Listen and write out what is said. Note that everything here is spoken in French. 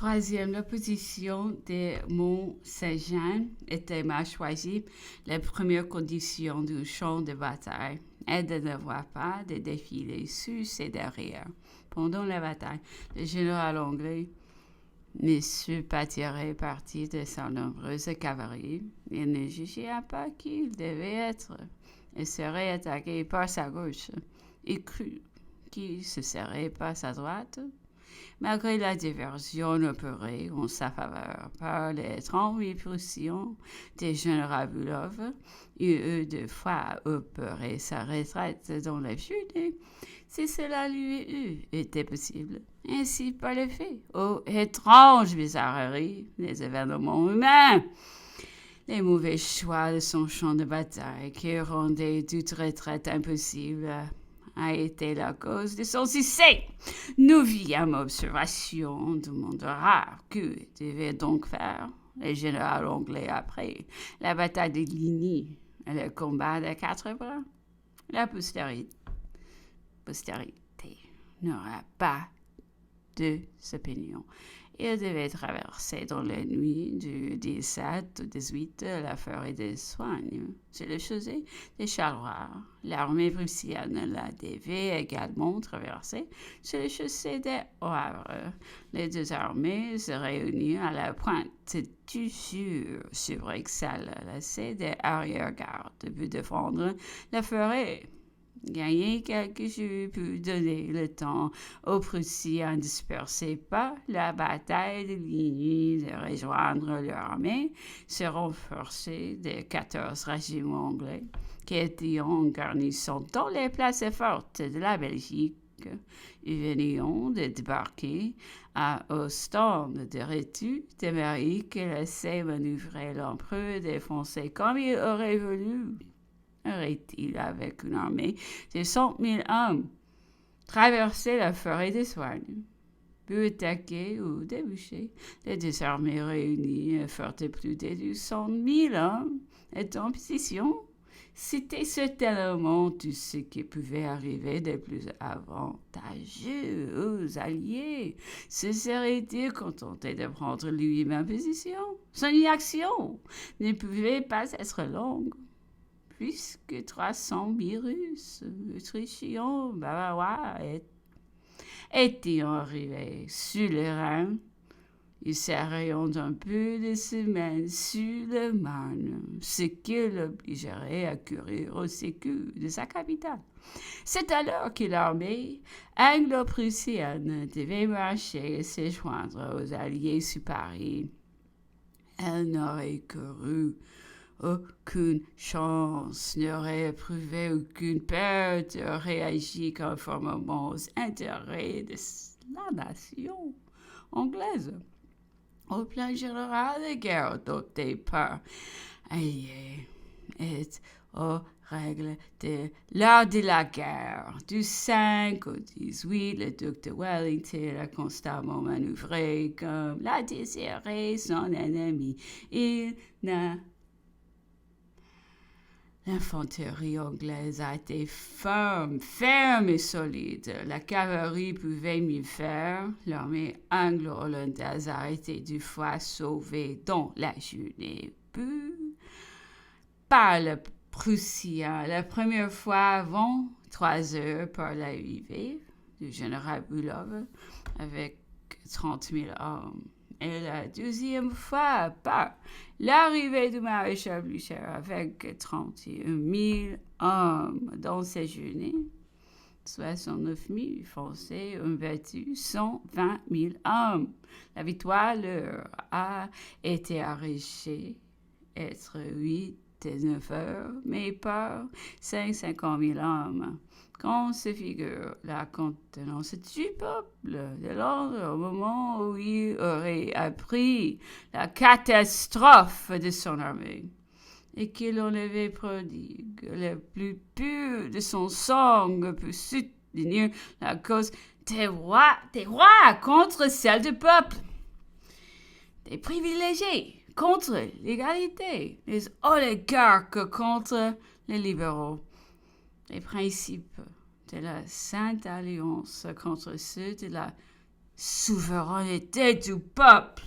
Troisième, l'opposition des Mont Saint-Jean était mal choisie. La première condition du champ de bataille est de n'avoir pas de défilés sur et derrière. Pendant la bataille, le général anglais ne sut pas tirer parti de sa nombreuse cavalerie. Il ne jugea pas qu'il devait être et serait attaqué par sa gauche. Il crut qu'il se serait par sa droite. Malgré la diversion opérée en sa faveur par les 30 000 Prussiens des général Bülow, il eut deux fois opéré sa retraite dans la journée, si cela lui eût été possible. Ainsi, par les faits, aux étranges bizarreries des événements humains, les mauvais choix de son champ de bataille qui rendaient toute retraite impossible a été la cause de son succès. Neuvième observation du monde rare. Que devait donc faire le général anglais après la bataille de Ligny et le combat des quatre bras? La postérité n'aura pas de opinion. Il devait traverser dans la nuit du 17 au 18 la forêt de Soignes. C'est le chaussée de Charleroi. L'armée prussienne la devait également traverser. C'est le chaussée de Havre. Les deux armées se réunirent à la pointe du sur Bruxelles, laissée des arrière-gardes, de but de défendre la forêt. Gagner quelques jours pour donner le temps aux Prussiens dispersés par la bataille de Ligny de rejoindre leur armée, se renforcer des 14 régiments anglais qui étaient en garnison dans les places fortes de la Belgique. Ils venaient de débarquer à Ostende de retour d'Amérique et laissaient manœuvrer l'empereur défoncé comme il aurait voulu. Aurait-il, avec une armée de 100 000 hommes, traversé la forêt des Soignes, pu attaquer ou déboucher les deux armées réunies, fortes plus de 200 000 hommes, étaient en position? C'était certainement tout ce qui pouvait arriver de plus avantageux aux Alliés. Se serait-il contenté de prendre lui-même position? Son inaction ne pouvait pas être longue, puisque 300 000 Russes, Autrichiens, Bavarois étaient arrivés sur le Rhin. Ils seraient un peu de semaines sur le Marne, ce qui l'obligerait à courir au secours de sa capitale. C'est alors que l'armée anglo-prussienne devait marcher et se joindre aux Alliés sur Paris. Elle n'aurait couru aucune chance, n'aurait éprouvé aucune perte, aurait agi conformément aux intérêts de la nation anglaise. Au plan général, la guerre adoptée par Alliés est aux règles de l'art de la guerre. Du 5 au 18, le duc de Wellington a constamment manœuvré comme l'a désiré son ennemi. L'infanterie anglaise a été ferme et solide. La cavalerie pouvait mieux faire. L'armée anglo-hollandaise a été deux fois sauvée dans la journée par le Prussien. La première fois avant 3 heures par l'arrivée du général Bülow avec 30 000 hommes. Et la deuxième fois par l'arrivée du maréchal Blücher avec 31 000 hommes dans ces journées. 69 000 Français ont battu 120 000 hommes. La victoire leur a été arrachée être 8 et 9 heures, mais par 50 000 hommes. Quand se figure la contenance du peuple de l'ordre au moment où il aurait appris la catastrophe de son armée et qu'il en avait prodigue le plus pur de son sang pour soutenir la cause des rois contre celle du peuple, des privilégiés contre l'égalité, les oligarques contre les libéraux, les principes de la Sainte Alliance contre ceux de la souveraineté du peuple.